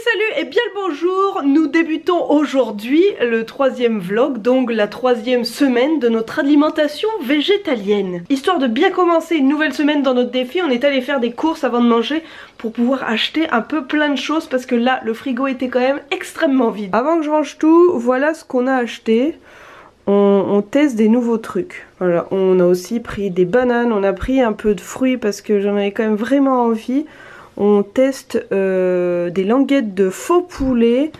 Salut et bien le bonjour. Nous débutons aujourd'hui le 3e vlog, donc la 3e semaine de notre alimentation végétalienne. Histoire de bien commencer une nouvelle semaine dans notre défi, on est allé faire des courses avant de manger pour pouvoir acheter un peu plein de choses parce que là le frigo était quand même extrêmement vide. Avant que je range tout, voilà ce qu'on a acheté. On teste des nouveaux trucs. Voilà, on a aussi pris des bananes, on a pris un peu de fruits parce que j'en avais quand même vraiment envie. On teste des languettes de faux poulet.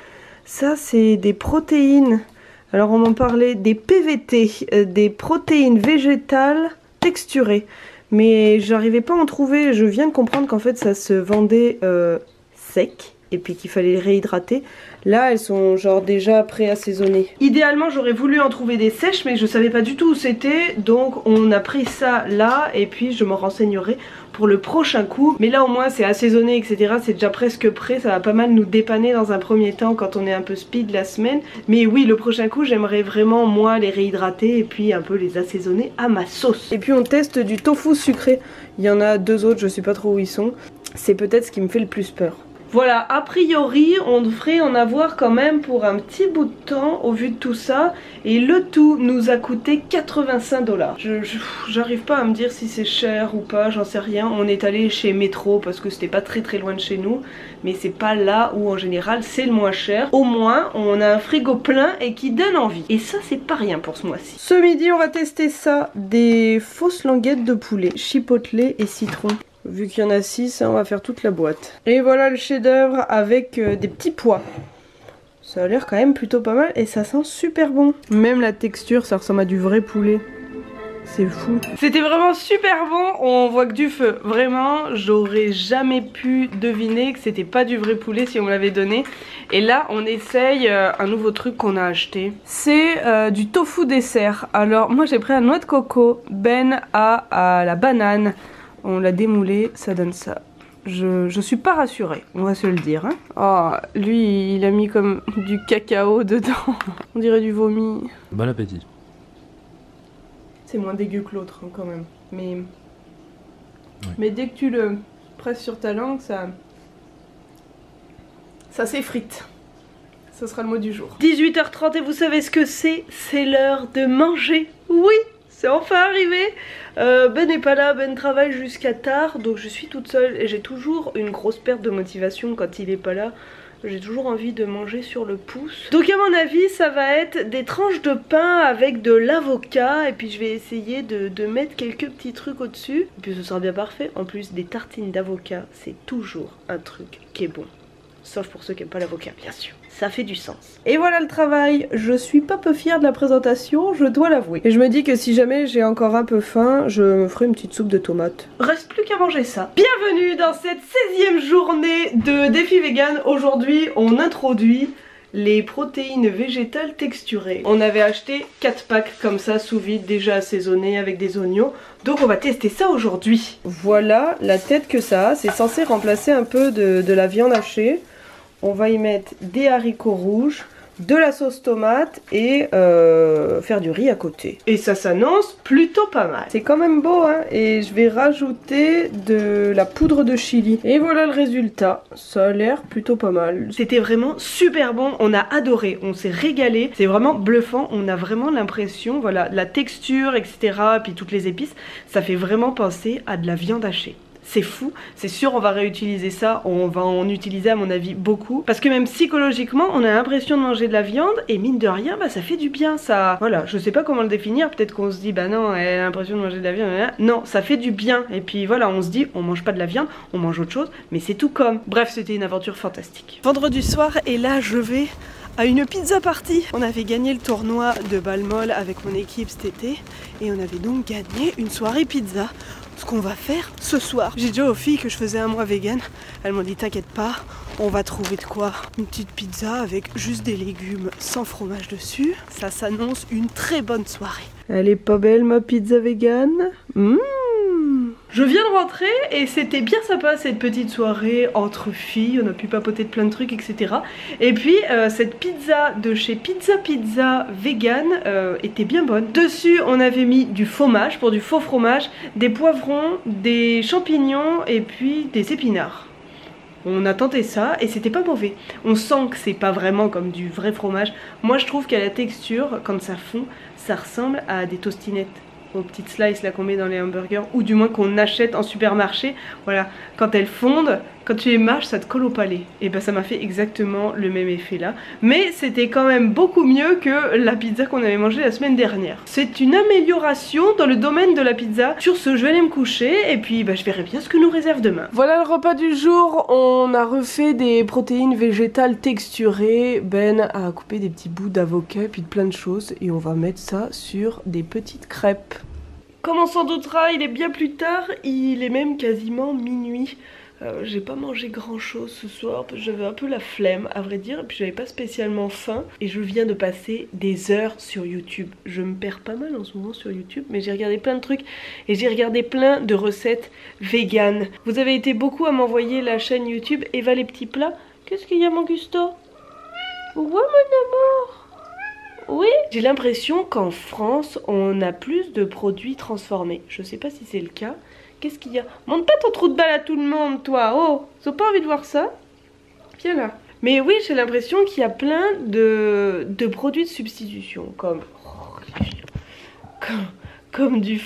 Ça c'est des protéines. Alors on m'en parlait des PVT, des protéines végétales texturées. Mais j'arrivais pas à en trouver. Je viens de comprendre qu'en fait ça se vendait sec. Et puis qu'il fallait les réhydrater. Là elles sont genre déjà pré-assaisonnées. Idéalement j'aurais voulu en trouver des sèches mais je savais pas du tout où c'était. Donc on a pris ça là et puis je me renseignerai pour le prochain coup. Mais là au moins c'est assaisonné etc. C'est déjà presque prêt. Ça va pas mal nous dépanner dans un premier temps quand on est un peu speed la semaine. Mais oui le prochain coup j'aimerais vraiment moi les réhydrater et puis un peu les assaisonner à ma sauce. Et puis on teste du tofu sucré. Il y en a deux autres, je sais pas trop où ils sont. C'est peut-être ce qui me fait le plus peur. Voilà, a priori, on devrait en avoir quand même pour un petit bout de temps au vu de tout ça. Et le tout nous a coûté 85 $. J'arrive pas à me dire si c'est cher ou pas, j'en sais rien. On est allé chez Métro parce que c'était pas très loin de chez nous. Mais c'est pas là où en général c'est le moins cher. Au moins, on a un frigo plein et qui donne envie. Et ça, c'est pas rien pour ce mois-ci. Ce midi, on va tester ça. Des fausses languettes de poulet, chipotle et citron. Vu qu'il y en a 6, on va faire toute la boîte. Et voilà le chef-d'œuvre avec des petits pois. Ça a l'air quand même plutôt pas mal et ça sent super bon. Même la texture, ça ressemble à du vrai poulet. C'est fou. C'était vraiment super bon, on voit que du feu. Vraiment, j'aurais jamais pu deviner que c'était pas du vrai poulet si on me l'avait donné. Et là, on essaye un nouveau truc qu'on a acheté. C'est du tofu dessert. Alors, moi j'ai pris la noix de coco, Ben à la banane. On l'a démoulé, ça donne ça. Je suis pas rassurée, on va se le dire. Hein. Oh, lui, il a mis comme du cacao dedans. On dirait du vomi. Bon appétit. C'est moins dégueu que l'autre, hein, quand même. Oui. Mais dès que tu le presses sur ta langue, ça s'effrite. Ce sera le mot du jour. 18h30 et vous savez ce que c'est? C'est l'heure de manger. Oui! C'est enfin arrivé. Ben n'est pas là, Ben travaille jusqu'à tard, donc je suis toute seule et j'ai toujours une grosse perte de motivation quand il est pas là. J'ai toujours envie de manger sur le pouce. Donc à mon avis ça va être des tranches de pain avec de l'avocat. Et puis je vais essayer de mettre quelques petits trucs au dessus. Et puis ce sera bien parfait. En plus des tartines d'avocat c'est toujours un truc qui est bon. Sauf pour ceux qui n'aiment pas l'avocat bien sûr. Ça fait du sens. Et voilà le travail. Je suis pas peu fière de la présentation, je dois l'avouer. Et je me dis que si jamais j'ai encore un peu faim, je me ferai une petite soupe de tomates. Reste plus qu'à manger ça. Bienvenue dans cette 16e journée de défi vegan. Aujourd'hui on introduit les protéines végétales texturées. On avait acheté 4 packs comme ça sous vide déjà assaisonnés avec des oignons. Donc on va tester ça aujourd'hui. Voilà la tête que ça a. C'est censé remplacer un peu de la viande hachée. On va y mettre des haricots rouges, de la sauce tomate et faire du riz à côté. Et ça s'annonce plutôt pas mal. C'est quand même beau hein. Et je vais rajouter de la poudre de chili. Et voilà le résultat. Ça a l'air plutôt pas mal. C'était vraiment super bon. On a adoré. On s'est régalé. C'est vraiment bluffant. On a vraiment l'impression, voilà, la texture, etc. Et puis toutes les épices. Ça fait vraiment penser à de la viande hachée. C'est fou, c'est sûr on va réutiliser ça, on va en utiliser à mon avis beaucoup. Parce que même psychologiquement on a l'impression de manger de la viande et mine de rien bah ça fait du bien ça. Voilà, je sais pas comment le définir, peut-être qu'on se dit bah non elle a l'impression de manger de la viande. Non, ça fait du bien et puis voilà on se dit on mange pas de la viande, on mange autre chose mais c'est tout comme. Bref c'était une aventure fantastique. Vendredi soir et là je vais à une pizza party. On avait gagné le tournoi de balle molle avec mon équipe cet été et on avait donc gagné une soirée pizza. Ce qu'on va faire ce soir. J'ai dit aux filles que je faisais un mois vegan. Elles m'ont dit t'inquiète pas, on va trouver de quoi. Une petite pizza avec juste des légumes sans fromage dessus. Ça s'annonce une très bonne soirée. Elle est pas belle ma pizza vegan? Je viens de rentrer et c'était bien sympa cette petite soirée entre filles, on a pu papoter de plein de trucs etc. Et puis cette pizza de chez Pizza Pizza vegan était bien bonne. Dessus on avait mis du fromage pour du faux fromage, des poivrons, des champignons et puis des épinards. On a tenté ça et c'était pas mauvais. On sent que c'est pas vraiment comme du vrai fromage. Moi je trouve qu'à la texture, quand ça fond, ça ressemble à des tostinettes, aux petites slices là qu'on met dans les hamburgers, ou du moins qu'on achète en supermarché. Voilà, quand elles fondent, quand tu les mâches, ça te colle au palais. Et ben ça m'a fait exactement le même effet là. Mais c'était quand même beaucoup mieux que la pizza qu'on avait mangée la semaine dernière. C'est une amélioration dans le domaine de la pizza. Sur ce, je vais aller me coucher et puis bah, je verrai bien ce que nous réserve demain. Voilà le repas du jour. On a refait des protéines végétales texturées. Ben a coupé des petits bouts d'avocat et puis de plein de choses. Et on va mettre ça sur des petites crêpes. Comme on s'en doutera, il est bien plus tard. Il est même quasiment minuit. J'ai pas mangé grand chose ce soir parce que j'avais un peu la flemme à vrai dire, et puis j'avais pas spécialement faim et je viens de passer des heures sur YouTube. Je me perds pas mal en ce moment sur YouTube, mais j'ai regardé plein de trucs et j'ai regardé plein de recettes véganes. Vous avez été beaucoup à m'envoyer la chaîne YouTube Eva les petits plats. Qu'est-ce qu'il y a mon Gusto? Ouais mon amour. Oui, j'ai l'impression qu'en France on a plus de produits transformés. Je sais pas si c'est le cas. Qu'est-ce qu'il y a? Monte pas ton trou de balle à tout le monde, toi. Oh, ils ont pas envie de voir ça? Viens là. Mais oui, j'ai l'impression qu'il y a plein de produits de substitution, comme du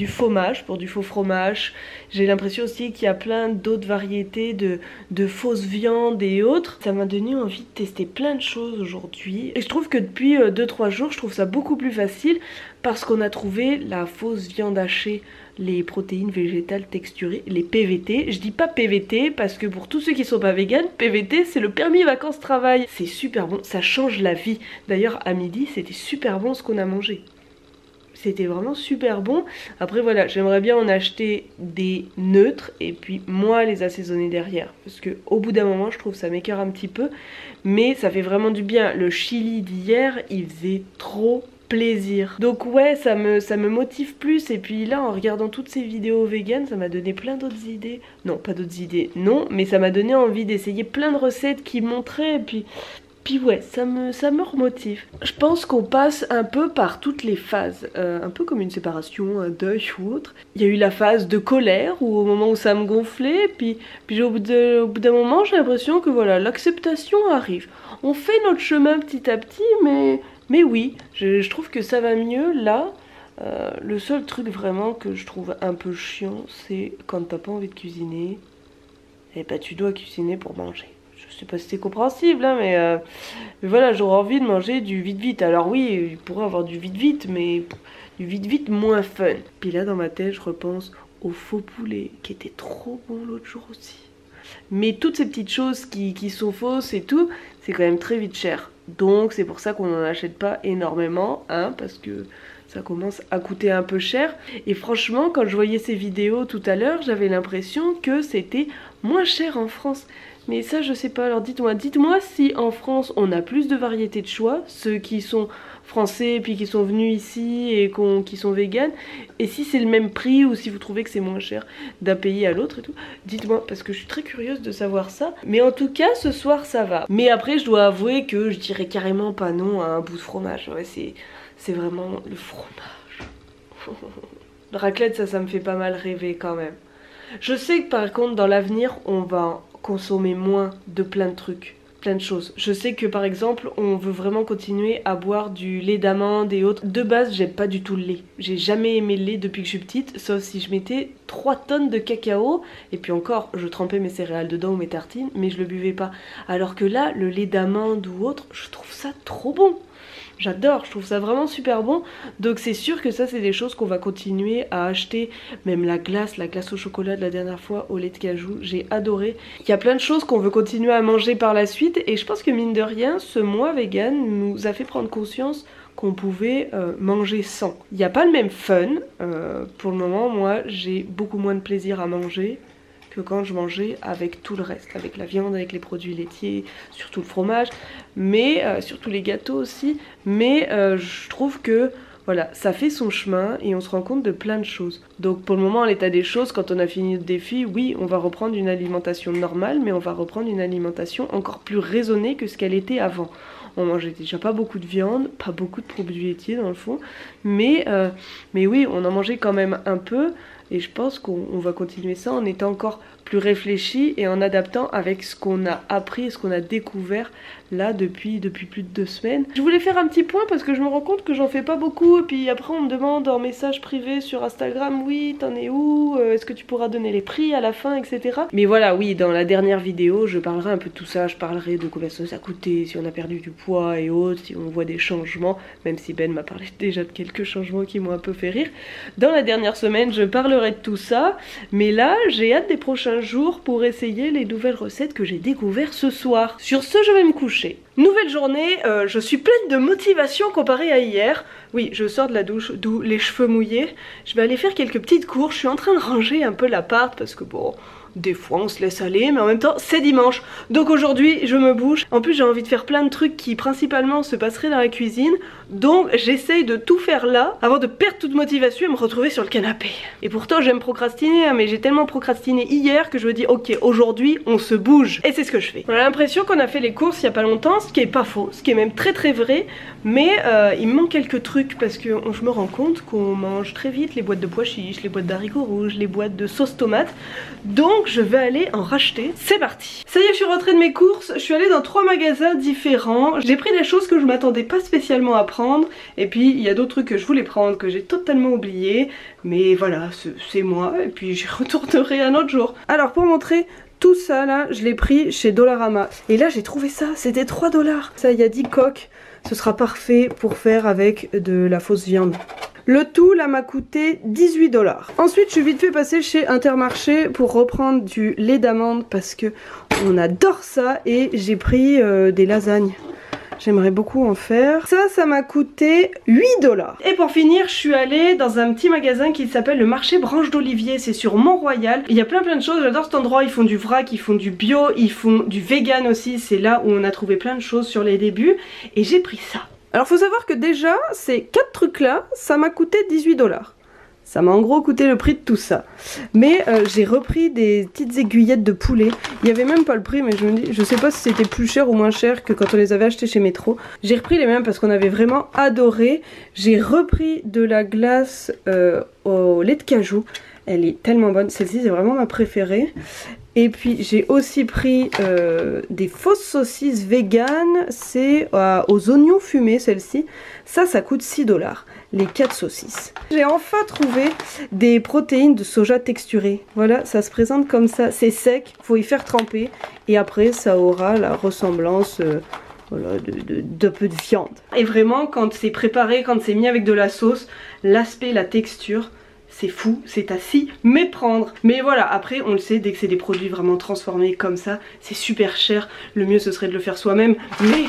fromage, pour du faux fromage. J'ai l'impression aussi qu'il y a plein d'autres variétés de fausses viandes et autres. Ça m'a donné envie de tester plein de choses aujourd'hui. Et je trouve que depuis 2-3 jours, je trouve ça beaucoup plus facile parce qu'on a trouvé la fausse viande hachée, les protéines végétales texturées, les PVT. Je dis pas PVT parce que pour tous ceux qui sont pas véganes, PVT c'est le permis vacances-travail. C'est super bon, ça change la vie. D'ailleurs à midi c'était super bon ce qu'on a mangé. C'était vraiment super bon. Après voilà, j'aimerais bien en acheter des neutres et puis moi les assaisonner derrière. Parce que au bout d'un moment je trouve ça m'écœure un petit peu. Mais ça fait vraiment du bien. Le chili d'hier il faisait trop plaisir. Donc ouais, ça me motive plus. Et puis là en regardant toutes ces vidéos véganes, ça m'a donné plein d'autres idées. Non, pas d'autres idées, non. Mais ça m'a donné envie d'essayer plein de recettes qui montraient. Et puis ouais, ça me remotive. Je pense qu'on passe un peu par toutes les phases, un peu comme une séparation, un deuil ou autre. Il y a eu la phase de colère, où au moment où ça me gonflait, puis au bout d'un moment, j'ai l'impression que voilà, l'acceptation arrive. On fait notre chemin petit à petit, mais oui, je trouve que ça va mieux là. Le seul truc vraiment que je trouve un peu chiant, c'est quand t'as pas envie de cuisiner, et bah tu dois cuisiner pour manger. Je sais pas si c'est compréhensible, hein, mais voilà, j'aurais envie de manger du vite-vite. Alors oui, il pourrait avoir du vite-vite, mais du vite-vite moins fun. Puis là, dans ma tête, je repense au faux poulet, qui était trop bon l'autre jour aussi. Mais toutes ces petites choses qui sont fausses et tout, c'est quand même très vite cher. Donc c'est pour ça qu'on n'en achète pas énormément, hein, parce que ça commence à coûter un peu cher. Et franchement, quand je voyais ces vidéos tout à l'heure, j'avais l'impression que c'était moins cher en France. Mais ça je sais pas, alors dites-moi si en France on a plus de variétés de choix, ceux qui sont français puis qui sont venus ici et qui sont véganes, et si c'est le même prix ou si vous trouvez que c'est moins cher d'un pays à l'autre et tout, dites-moi parce que je suis très curieuse de savoir ça. Mais en tout cas ce soir ça va. Mais après je dois avouer que je dirais carrément pas non à un bout de fromage, ouais, c'est vraiment le fromage. Le raclette ça me fait pas mal rêver quand même. Je sais que par contre dans l'avenir on va consommer moins de plein de trucs, plein de choses. Je sais que par exemple on veut vraiment continuer à boire du lait d'amande et autres. De base j'aime pas du tout le lait, j'ai jamais aimé le lait depuis que je suis petite, sauf si je mettais 3 tonnes de cacao et puis encore je trempais mes céréales dedans ou mes tartines, mais je le buvais pas. Alors que là le lait d'amande ou autre, je trouve ça trop bon. J'adore, je trouve ça vraiment super bon. Donc c'est sûr que ça c'est des choses qu'on va continuer à acheter. Même la glace au chocolat de la dernière fois au lait de cajou, j'ai adoré. Il y a plein de choses qu'on veut continuer à manger par la suite. Et je pense que mine de rien, ce mois vegan nous a fait prendre conscience qu'on pouvait manger sans. Il n'y a pas le même fun. Pour le moment, moi j'ai beaucoup moins de plaisir à manger que quand je mangeais avec tout le reste, avec la viande, avec les produits laitiers, surtout le fromage, mais surtout les gâteaux aussi. Mais je trouve que voilà, ça fait son chemin et on se rend compte de plein de choses. Donc pour le moment, à l'état des choses, quand on a fini notre défi, oui, on va reprendre une alimentation normale, mais on va reprendre une alimentation encore plus raisonnée que ce qu'elle était avant. On mangeait déjà pas beaucoup de viande, pas beaucoup de produits laitiers dans le fond, mais oui, on en mangeait quand même un peu. Et je pense qu'on va continuer ça en étant encore plus réfléchi et en adaptant avec ce qu'on a appris et ce qu'on a découvert là depuis plus de 2 semaines. Je voulais faire un petit point parce que je me rends compte que j'en fais pas beaucoup et puis après on me demande en message privé sur Instagram, oui t'en es où, est-ce que tu pourras donner les prix à la fin, etc. Mais voilà, oui, dans la dernière vidéo je parlerai un peu de tout ça, je parlerai de combien ça a coûté, si on a perdu du poids et autres, si on voit des changements, même si Ben m'a parlé déjà de quelques changements qui m'ont un peu fait rire. Dans la dernière semaine je parlerai de tout ça, mais là j'ai hâte des prochains jours pour essayer les nouvelles recettes que j'ai découvertes ce soir. Sur ce, je vais me coucher. Nouvelle journée, je suis pleine de motivation comparée à hier. Oui, je sors de la douche, d'où les cheveux mouillés. Je vais aller faire quelques petites courses, je suis en train de ranger un peu l'appart parce que bon... Des fois on se laisse aller, mais en même temps c'est dimanche. Donc aujourd'hui je me bouge. En plus j'ai envie de faire plein de trucs qui principalement se passeraient dans la cuisine. Donc j'essaye de tout faire là avant de perdre toute motivation et me retrouver sur le canapé. Et pourtant j'aime procrastiner, hein, mais j'ai tellement procrastiné hier que je me dis ok, aujourd'hui on se bouge. Et c'est ce que je fais. On a l'impression qu'on a fait les courses il y a pas longtemps, ce qui est pas faux, ce qui est même très vrai. Mais il me manque quelques trucs parce que je me rends compte qu'on mange très vite les boîtes de pois chiches, les boîtes d'haricots rouges, les boîtes de sauce tomate. Donc je vais aller en racheter. C'est parti. Ça y est, je suis rentrée de mes courses. Je suis allée dans 3 magasins différents. J'ai pris des choses que je m'attendais pas spécialement à prendre. Et puis il y a d'autres trucs que je voulais prendre que j'ai totalement oublié. Mais voilà, c'est moi. Et puis j'y retournerai un autre jour. Alors pour montrer tout ça là, je l'ai pris chez Dollarama. Et là j'ai trouvé ça, c'était 3 $. Ça, il y a 10 coques. Ce sera parfait pour faire avec de la fausse viande. Le tout là m'a coûté 18 $. Ensuite je suis vite fait passer chez Intermarché pour reprendre du lait d'amande parce que on adore ça et j'ai pris des lasagnes. J'aimerais beaucoup en faire. Ça m'a coûté 8 $. Et pour finir, je suis allée dans un petit magasin qui s'appelle le marché Branche d'Olivier. C'est sur Mont-Royal. Il y a plein de choses. J'adore cet endroit. Ils font du vrac, ils font du bio, ils font du vegan aussi. C'est là où on a trouvé plein de choses sur les débuts. Et j'ai pris ça. Alors faut savoir que déjà, ces 4 trucs là, ça m'a coûté 18 $. Ça m'a en gros coûté le prix de tout ça. Mais j'ai repris des petites aiguillettes de poulet. Il n'y avait même pas le prix, mais je me dis, je sais pas si c'était plus cher ou moins cher que quand on les avait achetés chez Métro. J'ai repris les mêmes parce qu'on avait vraiment adoré. J'ai repris de la glace au lait de cajou. Elle est tellement bonne. Celle-ci c'est vraiment ma préférée. Et puis j'ai aussi pris des fausses saucisses véganes. C'est aux oignons fumés celle-ci. Ça coûte 6 $. Les 4 saucisses. J'ai enfin trouvé des protéines de soja texturées. Voilà, ça se présente comme ça. C'est sec, faut y faire tremper. Et après ça aura la ressemblance voilà, d'un peu de viande. Et vraiment quand c'est préparé, quand c'est mis avec de la sauce, l'aspect, la texture, c'est fou, c'est à s'y méprendre. Mais voilà, après on le sait, dès que c'est des produits vraiment transformés comme ça, c'est super cher. Le mieux ce serait de le faire soi-même. Mais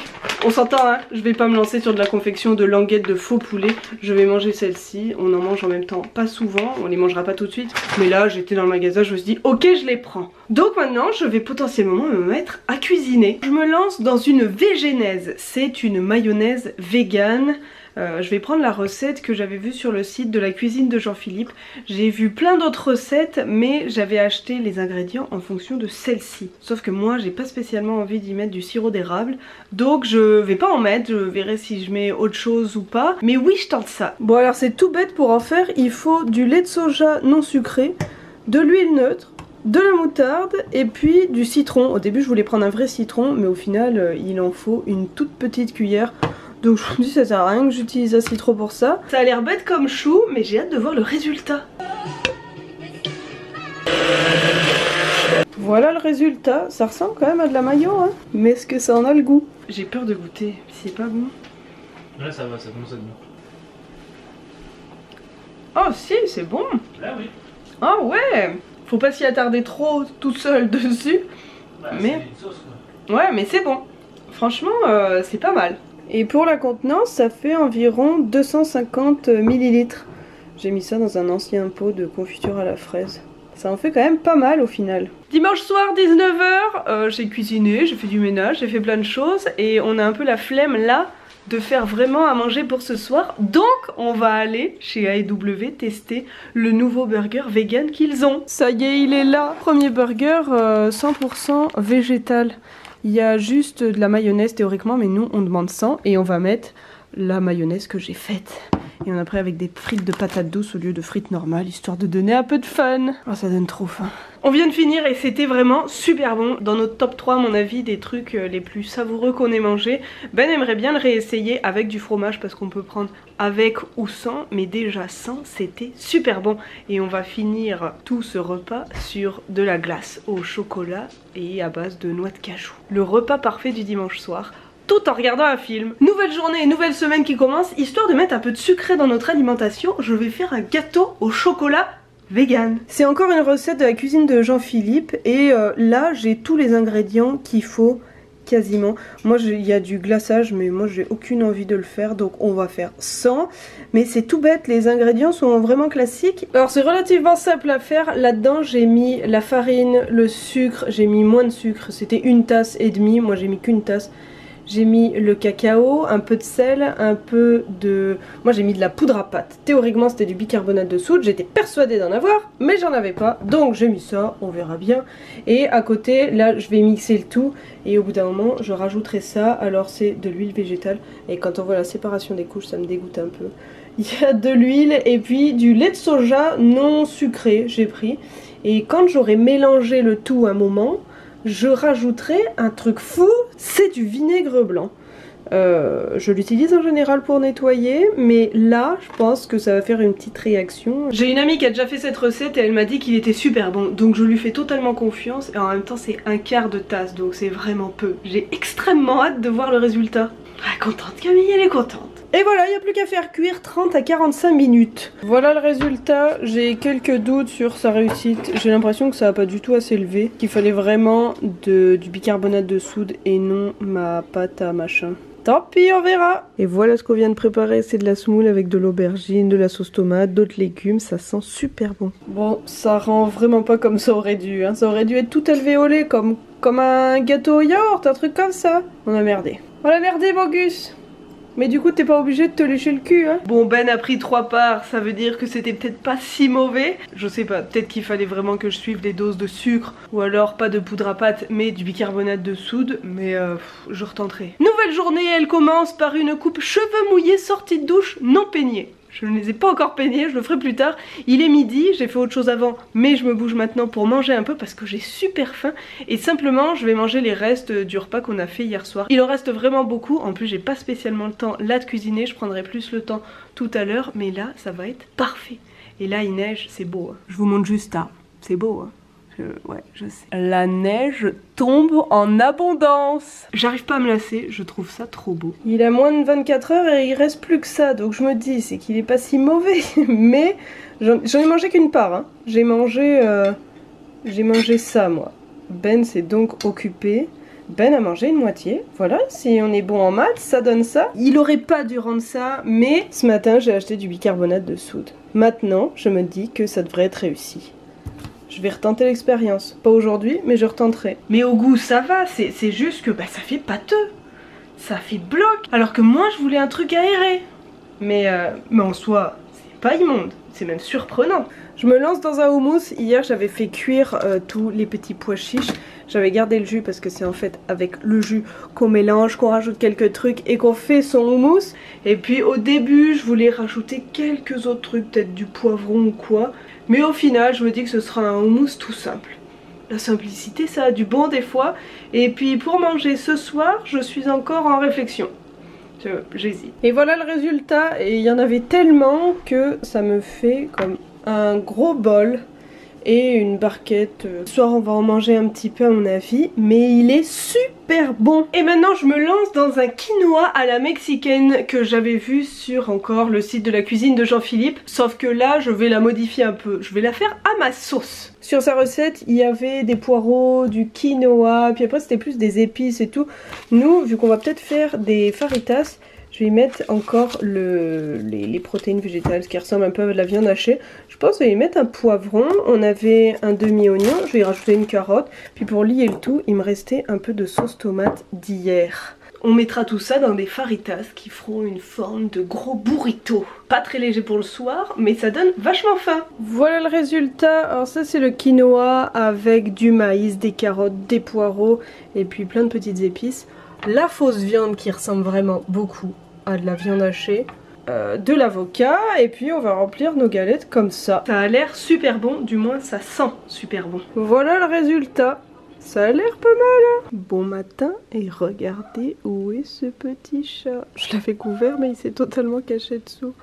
on s'entend, hein, je vais pas me lancer sur de la confection de languettes de faux poulet. Je vais manger celle-ci, on en mange en même temps pas souvent, on les mangera pas tout de suite. Mais là j'étais dans le magasin, je me suis dit ok, je les prends. Donc maintenant je vais potentiellement me mettre à cuisiner. Je me lance dans une végénaise, c'est une mayonnaise végane. Je vais prendre la recette que j'avais vue sur le site de la cuisine de Jean-Philippe. J'ai vu plein d'autres recettes, mais j'avais acheté les ingrédients en fonction de celle-ci. Sauf que moi, j'ai pas spécialement envie d'y mettre du sirop d'érable. Donc je vais pas en mettre, je verrai si je mets autre chose ou pas. Mais oui, je tente ça. Bon alors c'est tout bête pour en faire. Il faut du lait de soja non sucré, de l'huile neutre, de la moutarde et puis du citron. Au début je voulais prendre un vrai citron, mais au final il en faut une toute petite cuillère. Donc je me dis ça sert à rien que j'utilise un citron pour ça. Ça a l'air bête comme chou, mais j'ai hâte de voir le résultat. Voilà le résultat, ça ressemble quand même à de la mayo, hein. Mais est-ce que ça en a le goût? J'ai peur de goûter, c'est pas bon. Là ça va, ça commence à être bon. Oh si, c'est bon. Là oui. Ah ouais. Faut pas s'y attarder trop tout seul dessus. Bah, mais une sauce, quoi. Ouais, mais c'est bon. Franchement, c'est pas mal. Et pour la contenance, ça fait environ 250 ml. J'ai mis ça dans un ancien pot de confiture à la fraise. Ça en fait quand même pas mal au final. Dimanche soir 19 h, j'ai cuisiné, j'ai fait du ménage, j'ai fait plein de choses. Et on a un peu la flemme là de faire vraiment à manger pour ce soir. Donc on va aller chez AEW tester le nouveau burger vegan qu'ils ont. Ça y est, il est là. Premier burger 100% végétal. Il y a juste de la mayonnaise théoriquement, mais nous on demande 100 et on va mettre la mayonnaise que j'ai faite. Et on a pris avec des frites de patates douces au lieu de frites normales, histoire de donner un peu de fun. Oh, ça donne trop faim. On vient de finir et c'était vraiment super bon. Dans notre top 3 à mon avis des trucs les plus savoureux qu'on ait mangé. Ben aimerait bien le réessayer avec du fromage parce qu'on peut prendre avec ou sans. Mais déjà sans c'était super bon. Et on va finir tout ce repas sur de la glace au chocolat et à base de noix de cajou. Le repas parfait du dimanche soir. Tout en regardant un film. Nouvelle journée, nouvelle semaine qui commence. Histoire de mettre un peu de sucré dans notre alimentation, je vais faire un gâteau au chocolat vegan. C'est encore une recette de la cuisine de Jean-Philippe et là j'ai tous les ingrédients qu'il faut quasiment. Moi il y a du glaçage mais moi j'ai aucune envie de le faire donc on va faire sans. Mais c'est tout bête, les ingrédients sont vraiment classiques. Alors c'est relativement simple à faire. Là-dedans j'ai mis la farine, le sucre, j'ai mis moins de sucre, c'était 1,5 tasse. Moi j'ai mis qu'une tasse. J'ai mis le cacao, un peu de sel, un peu de... Moi j'ai mis de la poudre à pâte. Théoriquement c'était du bicarbonate de soude, j'étais persuadée d'en avoir, mais j'en avais pas. Donc j'ai mis ça, on verra bien. Et à côté, là je vais mixer le tout. Et au bout d'un moment, je rajouterai ça. Alors c'est de l'huile végétale. Et quand on voit la séparation des couches, ça me dégoûte un peu. Il y a de l'huile et puis du lait de soja non sucré, j'ai pris. Et quand j'aurai mélangé le tout un moment... je rajouterai un truc fou, c'est du vinaigre blanc. Je l'utilise en général pour nettoyer, mais là je pense que ça va faire une petite réaction. J'ai une amie qui a déjà fait cette recette et elle m'a dit qu'il était super bon, donc je lui fais totalement confiance et en même temps c'est 1/4 de tasse, donc c'est vraiment peu. J'ai extrêmement hâte de voir le résultat. Ah, contente, Camille, elle est contente. Et voilà, il n'y a plus qu'à faire cuire 30 à 45 minutes. Voilà le résultat, j'ai quelques doutes sur sa réussite. J'ai l'impression que ça n'a pas du tout assez élevé, qu'il fallait vraiment du bicarbonate de soude et non ma pâte à machin. Tant pis, on verra. Et voilà ce qu'on vient de préparer, c'est de la semoule avec de l'aubergine, de la sauce tomate, d'autres légumes, ça sent super bon. Bon, ça rend vraiment pas comme ça aurait dû, hein. Ça aurait dû être tout élevé au lait, comme un gâteau au yaourt, un truc comme ça. On a merdé. On a merdé, Bogus. Mais du coup t'es pas obligé de te lécher le cul hein. Bon, Ben a pris 3 parts, ça veut dire que c'était peut-être pas si mauvais. Je sais pas, peut-être qu'il fallait vraiment que je suive les doses de sucre. Ou alors pas de poudre à pâte mais du bicarbonate de soude. Mais je retenterai. Nouvelle journée, elle commence par une coupe cheveux mouillés sortie de douche non peignée. Je ne les ai pas encore peignés, je le ferai plus tard. Il est midi, j'ai fait autre chose avant, mais je me bouge maintenant pour manger un peu parce que j'ai super faim. Et simplement, je vais manger les restes du repas qu'on a fait hier soir. Il en reste vraiment beaucoup, en plus j'ai pas spécialement le temps là de cuisiner, je prendrai plus le temps tout à l'heure, mais là ça va être parfait. Et là il neige, c'est beau, hein. Je vous montre juste ça, c'est beau hein. Ouais, je sais. La neige tombe en abondance. J'arrive pas à me lasser, je trouve ça trop beau. Il a moins de 24 heures et il reste plus que ça, donc je me dis, c'est qu'il est pas si mauvais. Mais j'en ai mangé qu'une part, hein. J'ai mangé ça, moi. Ben s'est donc occupé. Ben a mangé une moitié. Voilà, si on est bon en maths, ça donne ça. Il aurait pas dû rendre ça, mais ce matin, j'ai acheté du bicarbonate de soude. Maintenant, je me dis que ça devrait être réussi. Je vais retenter l'expérience. Pas aujourd'hui, mais je retenterai. Mais au goût, ça va. C'est juste que bah, ça fait pâteux. Ça fait bloc. Alors que moi, je voulais un truc aéré. Mais en soi, c'est pas immonde. C'est même surprenant. Je me lance dans un houmous. Hier, j'avais fait cuire tous les petits pois chiches. J'avais gardé le jus parce que c'est en fait avec le jus qu'on mélange, qu'on rajoute quelques trucs et qu'on fait son houmous. Et puis au début, je voulais rajouter quelques autres trucs, peut-être du poivron ou quoi. Mais au final, je me dis que ce sera un houmous tout simple. La simplicité, ça a du bon des fois. Et puis pour manger ce soir, je suis encore en réflexion. J'hésite. Et voilà le résultat. Et il y en avait tellement que ça me fait comme un gros bol. Et une barquette. Ce soir on va en manger un petit peu à mon avis, mais il est super bon. Et maintenant je me lance dans un quinoa à la mexicaine que j'avais vu sur encore le site de la cuisine de Jean-Philippe. Sauf que là je vais la modifier un peu, je vais la faire à ma sauce. Sur sa recette il y avait des poireaux, du quinoa, puis après c'était plus des épices et tout. Nous vu qu'on va peut-être faire des faritas, je vais y mettre encore les protéines végétales, ce qui ressemble un peu à de la viande hachée. Je pense que je vais y mettre un poivron, on avait un demi-oignon, je vais y rajouter une carotte. Puis pour lier le tout, il me restait un peu de sauce tomate d'hier. On mettra tout ça dans des faritas qui feront une forme de gros burrito. Pas très léger pour le soir, mais ça donne vachement faim. Voilà le résultat. Alors ça c'est le quinoa avec du maïs, des carottes, des poireaux et puis plein de petites épices. La fausse viande qui ressemble vraiment beaucoup à de la viande hachée, de l'avocat, et puis on va remplir nos galettes comme ça. Ça a l'air super bon, du moins ça sent super bon. Voilà le résultat. Ça a l'air pas mal, hein. Bon matin, et regardez où est ce petit chat. Je l'avais couvert mais il s'est totalement caché dessous.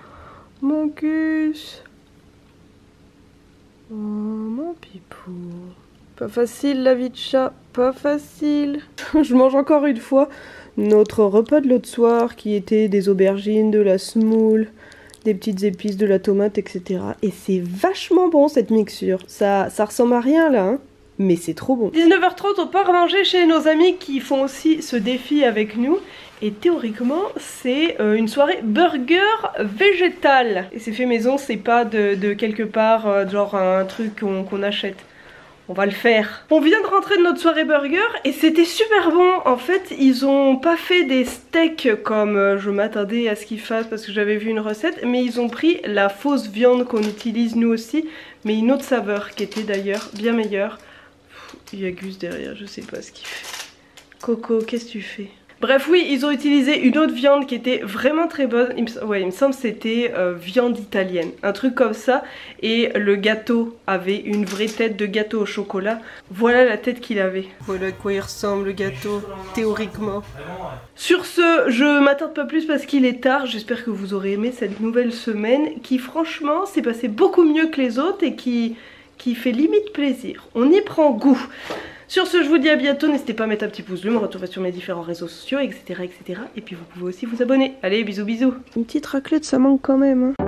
Mon cus. Oh mon pipou. Pas facile la vie de chat, pas facile. Je mange encore une fois notre repas de l'autre soir qui était des aubergines, de la semoule, des petites épices, de la tomate, etc. Et c'est vachement bon cette mixture. Ça ressemble à rien là, hein. Mais c'est trop bon. 19h30, on part manger chez nos amis qui font aussi ce défi avec nous. Et théoriquement, c'est une soirée burger végétal. Et c'est fait maison, c'est pas de quelque part, genre un truc qu'on achète. On va le faire. On vient de rentrer de notre soirée burger et c'était super bon. En fait, ils ont pas fait des steaks comme je m'attendais à ce qu'ils fassent parce que j'avais vu une recette. Mais ils ont pris la fausse viande qu'on utilise nous aussi, mais une autre saveur qui était d'ailleurs bien meilleure. Il y a Gus derrière, je sais pas ce qu'il fait. Coco, qu'est-ce que tu fais? Bref, oui, ils ont utilisé une autre viande qui était vraiment très bonne. Il me semble que c'était viande italienne, un truc comme ça. Et le gâteau avait une vraie tête de gâteau au chocolat. Voilà la tête qu'il avait. Voilà à quoi il ressemble le gâteau, théoriquement. Sur ce, je m'attarde pas plus parce qu'il est tard. J'espère que vous aurez aimé cette nouvelle semaine qui franchement s'est passée beaucoup mieux que les autres et qui fait limite plaisir. On y prend goût. Sur ce, je vous dis à bientôt. N'hésitez pas à mettre un petit pouce bleu, me retrouver sur mes différents réseaux sociaux, etc. Et puis vous pouvez aussi vous abonner. Allez, bisous bisous. Une petite raclette, ça manque quand même, hein.